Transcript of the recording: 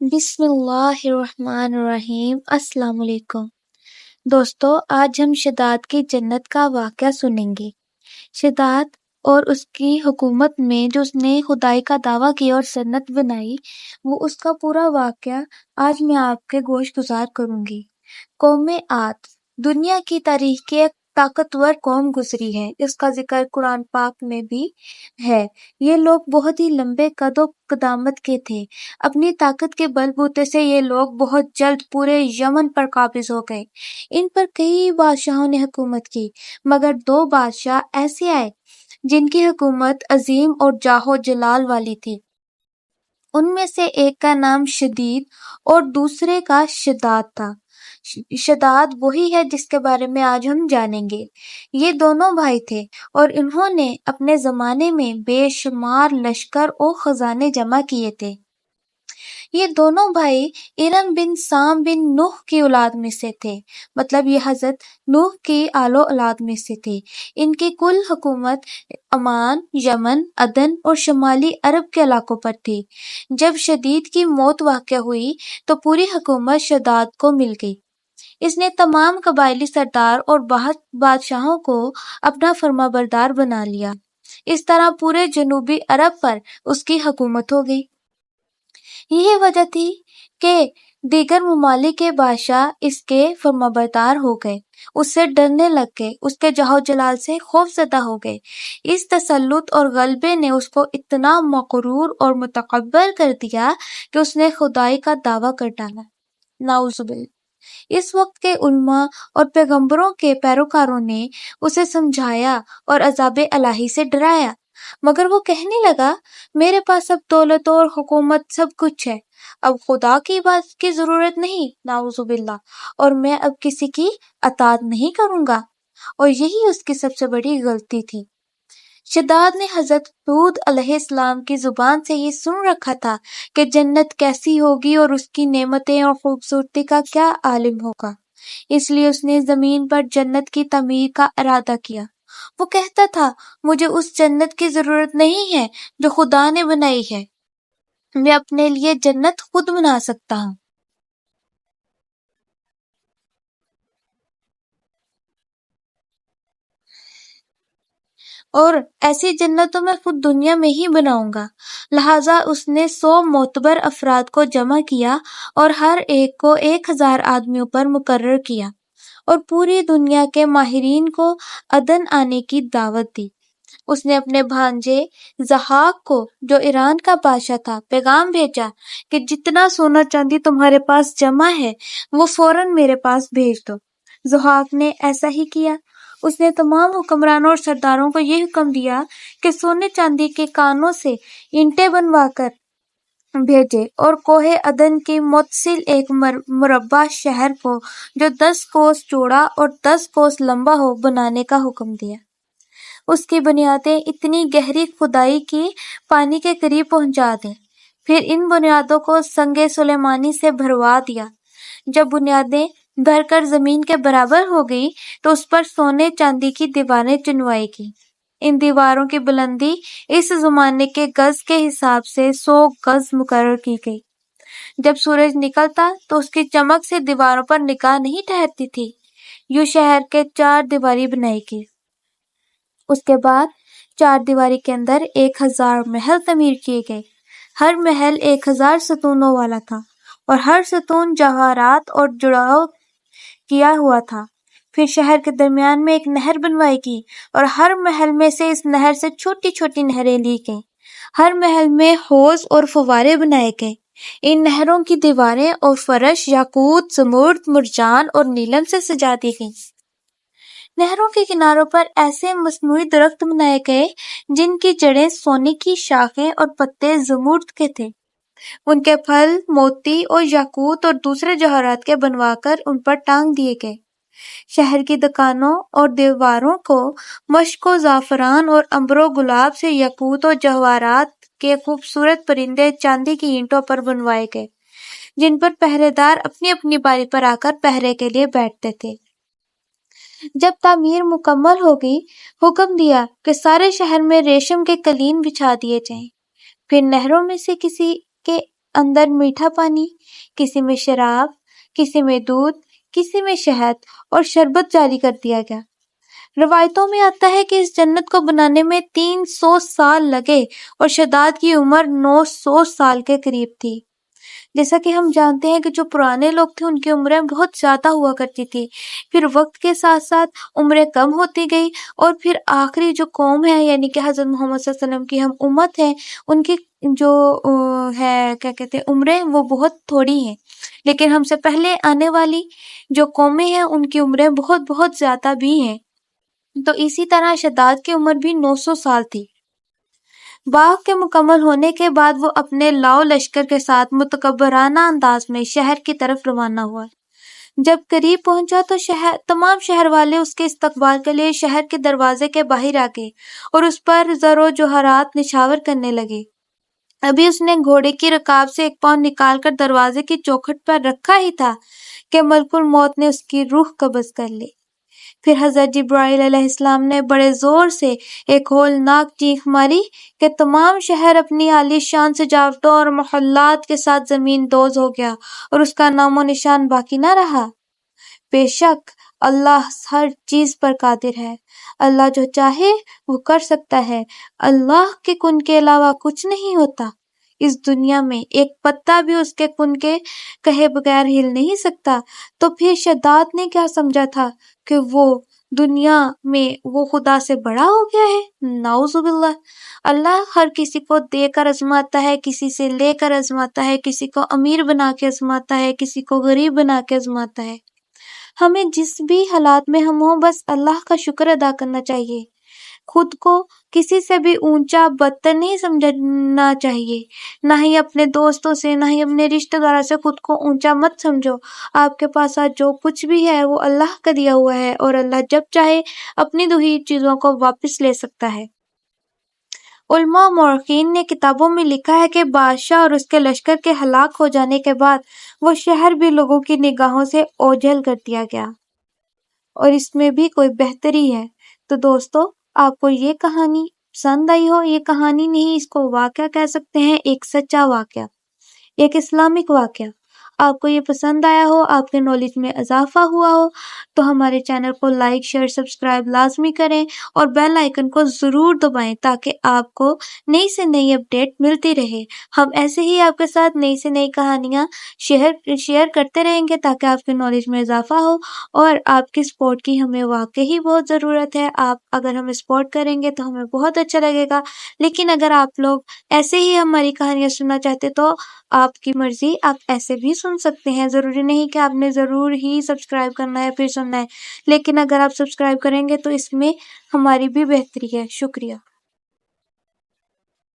بسم اللہ الرحمن الرحیم۔ السلام علیکم دوستو، آج ہم شداد کی جنت کا واقعہ سنیں گے۔ شداد اور اس کی حکومت میں جو اس نے خدائی کا دعویٰ کیا اور سنت بنائی، وہ اس کا پورا واقعہ آج میں آپ کے گوش گزار کروں گی۔ قوم عاد دنیا کی تاریخ کی ایک طاقتور قوم گزری ہے۔ اس کا ذکر قرآن پاک میں بھی ہے۔ یہ لوگ بہت ہی لمبے قد و قدامت کے تھے۔ اپنی طاقت کے بل بوتے سے یہ لوگ بہت جلد پورے یمن پر قابض ہو گئے۔ ان پر کئی بادشاہوں نے حکومت کی، مگر دو بادشاہ ایسے آئے جن کی حکومت عظیم اور جاہ و جلال والی تھی۔ ان میں سے ایک کا نام شدید اور دوسرے کا شداد تھا۔ شداد وہی ہے جس کے بارے میں آج ہم جانیں گے۔ یہ دونوں بھائی تھے اور انہوں نے اپنے زمانے میں بے شمار لشکر و خزانے جمع کیے تھے۔ یہ دونوں بھائی ارم بن سام بن نوح کی اولاد میں سے تھے، مطلب یہ حضرت نوح کی آل و اولاد میں سے تھے۔ ان کی کل حکومت عمان، یمن، عدن اور شمالی عرب کے علاقوں پر تھی۔ جب شدید کی موت واقع ہوئی تو پوری حکومت شداد کو مل گئی۔ اس نے تمام قبائلی سردار اور بادشاہوں کو اپنا فرما بردار بنا لیا۔ اس طرح پورے جنوبی عرب پر اس کی حکومت ہو گئی۔ یہی وجہ تھی کہ دیگر ممالک کے بادشاہ اس کے فرمانبردار ہو گئے، اس سے ڈرنے لگ گئے، اس کے جاہ و جلال سے خوف زدہ ہو گئے۔ اس تسلط اور غلبے نے اس کو اتنا مغرور اور متکبر کر دیا کہ اس نے خدائی کا دعویٰ کر ڈالا۔ نعوذ باللہ۔ اس وقت کے علماء اور پیغمبروں کے پیروکاروں نے اسے سمجھایا اور عذاب الہی سے ڈرایا، مگر وہ کہنے لگا، میرے پاس اب دولت اور حکومت سب کچھ ہے، اب خدا کی بات کی ضرورت نہیں، نعوذ باللہ، اور میں اب کسی کی اطاعت نہیں کروں گا۔ اور یہی اس کی سب سے بڑی غلطی تھی۔ شداد نے حضرت ہود علیہ السلام کی زبان سے یہ سن رکھا تھا کہ جنت کیسی ہوگی اور اس کی نعمتیں اور خوبصورتی کا کیا عالم ہوگا، اس لیے اس نے زمین پر جنت کی تعمیر کا ارادہ کیا۔ وہ کہتا تھا، مجھے اس جنت کی ضرورت نہیں ہے جو خدا نے بنائی ہے، میں اپنے لیے جنت خود بنا سکتا ہوں۔ اور ایسی جنت تو میں خود دنیا میں ہی بناؤں گا۔ لہٰذا اس نے 100 معتبر افراد کو جمع کیا اور ہر ایک کو 1000 آدمیوں پر مقرر کیا اور پوری دنیا کے ماہرین کو عدن آنے کی دعوت دی۔ اس نے اپنے بھانجے ضحاک کو، جو ایران کا بادشاہ تھا، پیغام بھیجا کہ جتنا سونا چاندی تمہارے پاس جمع ہے وہ فوراً میرے پاس بھیج دو۔ ضحاک نے ایسا ہی کیا۔ اس نے تمام حکمرانوں اور سرداروں کو یہ حکم دیا کہ سونے چاندی کے کانوں سے اینٹیں بنوا کر بھیجے اور کوہ عدن کی متصل ایک مربع شہر کو جو 10 کوس چوڑا اور 10 کوس لمبا ہو بنانے کا حکم دیا۔ اس کی بنیادیں اتنی گہری کھدائی کی پانی کے قریب پہنچا دیں۔ پھر ان بنیادوں کو سنگ سلیمانی سے بھروا دیا۔ جب بنیادیں بھر کر زمین کے برابر ہو گئی تو اس پر سونے چاندی کی دیواریں چنوائی گئیں۔ ان دیواروں کی بلندی اس زمانے کے گز کے حساب سے 100 گز مقرر کی گئی۔ جب سورج نکلتا تو اس کی چمک سے دیواروں پر نگاہ نہیں ٹھہرتی تھی۔ یوں شہر کے 4 دیواری بنائی گئی۔ اس کے بعد 4 دیواری کے اندر 1000 محل تعمیر کیے گئے۔ ہر محل 1000 ستونوں والا تھا اور ہر ستون جواہرات اور جڑاؤ کیا ہوا تھا۔ پھر شہر کے درمیان میں ایک نہر بنوائی گئی اور ہر محل میں سے اس نہر سے چھوٹی چھوٹی نہریں لی گئیں۔ ہر محل میں حوض اور فوارے بنائے گئے۔ ان نہروں کی دیواریں اور فرش یاقوت، زمرد، مرجان اور نیلم سے سجا دی گئیں۔ نہروں کے کناروں پر ایسے مصنوعی درخت بنائے گئے جن کی جڑیں سونے کی، شاخیں اور پتے زمرد کے تھے۔ ان کے پھل موتی اور یاقوت اور دوسرے جواہرات کے بنوا کر ان پر ٹانگ دیے گئے۔ شہر کی دکانوں اور دیواروں کو مشک و زعفران اور عنبر و گلاب سے یاقوت اور جواہرات کے خوبصورت پرندے چاندی کی اینٹوں پر بنوائے گئے، جن پر پہرے دار اپنی اپنی باری پر آ کر پہرے کے لیے بیٹھتے تھے۔ جب تعمیر مکمل ہو گئی، حکم دیا کہ سارے شہر میں ریشم کے قلین بچھا دیے جائیں۔ پھر نہروں میں سے کسی کے اندر میٹھا پانی، کسی میں شراب، کسی میں دودھ، کسی میں شہد اور شربت جاری کر دیا گیا۔ روایتوں میں آتا ہے کہ اس جنت کو بنانے میں 300 سال لگے اور شداد کی عمر 900 سال کے قریب تھی۔ جیسا کہ ہم جانتے ہیں کہ جو پرانے لوگ تھے ان کی عمریں بہت زیادہ ہوا کرتی تھی، پھر وقت کے ساتھ ساتھ عمریں کم ہوتی گئی، اور پھر آخری جو قوم ہے یعنی کہ حضرت محمد صلی اللہ علیہ وسلم کی ہم امت ہیں، ان کی جو ہے کیا کہتے ہیں عمریں وہ بہت تھوڑی ہیں، لیکن ہم سے پہلے آنے والی جو قومیں ہیں ان کی عمریں بہت بہت زیادہ بھی ہیں۔ تو اسی طرح شداد کی عمر بھی 900 سال تھی۔ باغ کے مکمل ہونے کے بعد وہ اپنے لاؤ لشکر کے ساتھ متکبرانہ انداز میں شہر کی طرف روانہ ہوا۔ جب قریب پہنچا تو تمام شہر والے اس کے استقبال کے لیے شہر کے دروازے کے باہر آ گئے اور اس پر زر و جوہرات نچھاور کرنے لگے۔ ابھی اس نے گھوڑے کی رکاب سے ایک پاؤں نکال کر دروازے کی چوکھٹ پر رکھا ہی تھا کہ ملک الموت نے اس کی روح قبض کر لی۔ پھر حضرت جبرائیل علیہ السلام نے بڑے زور سے ایک ہولناک چیخ ماری کہ تمام شہر اپنی عالی شان سجاوٹوں اور محلات کے ساتھ زمین دوز ہو گیا اور اس کا نام و نشان باقی نہ رہا۔ بے شک اللہ ہر چیز پر قادر ہے، اللہ جو چاہے وہ کر سکتا ہے، اللہ کے کن کے علاوہ کچھ نہیں ہوتا۔ اس دنیا میں ایک پتا بھی اس کے کن کے کہے بغیر ہل نہیں سکتا۔ تو پھر شداد نے کیا سمجھا تھا کہ وہ دنیا میں وہ خدا سے بڑا ہو گیا ہے؟ نعوذ باللہ۔ اللہ ہر کسی کو دے کر آزماتا ہے، کسی سے لے کر آزماتا ہے، کسی کو امیر بنا کے آزماتا ہے، کسی کو غریب بنا کے آزماتا ہے۔ ہمیں جس بھی حالات میں ہم ہوں بس اللہ کا شکر ادا کرنا چاہیے۔ خود کو کسی سے بھی اونچا بدتر نہیں سمجھنا چاہیے، نہ ہی اپنے دوستوں سے، نہ ہی اپنے رشتہ داروں سے خود کو اونچا مت سمجھو۔ آپ کے پاس آج جو کچھ بھی ہے وہ اللہ کا دیا ہوا ہے، اور اللہ جب چاہے اپنی دی چیزوں کو واپس لے سکتا ہے۔ علماء و مورخین نے کتابوں میں لکھا ہے کہ بادشاہ اور اس کے لشکر کے ہلاک ہو جانے کے بعد وہ شہر بھی لوگوں کی نگاہوں سے اوجھل کر دیا گیا، اور اس میں بھی کوئی بہتری ہے۔ تو دوستو، آپ کو یہ کہانی پسند آئی ہو، یہ کہانی نہیں اس کو واقعہ کہہ سکتے ہیں، ایک سچا واقعہ، ایک اسلامک واقعہ، آپ کو یہ پسند آیا ہو، آپ کے نالج میں اضافہ ہوا ہو، تو ہمارے چینل کو لائک، شیئر، سبسکرائب لازمی کریں اور بیل آئیکن کو ضرور دبائیں تاکہ آپ کو نئی سے نئی اپڈیٹ ملتی رہے۔ ہم ایسے ہی آپ کے ساتھ نئی سے نئی کہانیاں شیئر کرتے رہیں گے تاکہ آپ کے نالج میں اضافہ ہو، اور آپ کی سپورٹ کی ہمیں واقعی بہت ضرورت ہے۔ آپ اگر ہمیں سپورٹ کریں گے تو ہمیں بہت اچھا لگے گا، لیکن اگر آپ لوگ ایسے ہی ہماری کہانیاں سننا چاہتے تو آپ کی مرضی، آپ ایسے بھی سن سکتے ہیں، ضروری نہیں کہ آپ نے ضرور ہی سبسکرائب کرنا ہے پھر سننا ہے، لیکن اگر آپ سبسکرائب کریں گے تو اس میں ہماری بھی بہتری ہے۔ شکریہ۔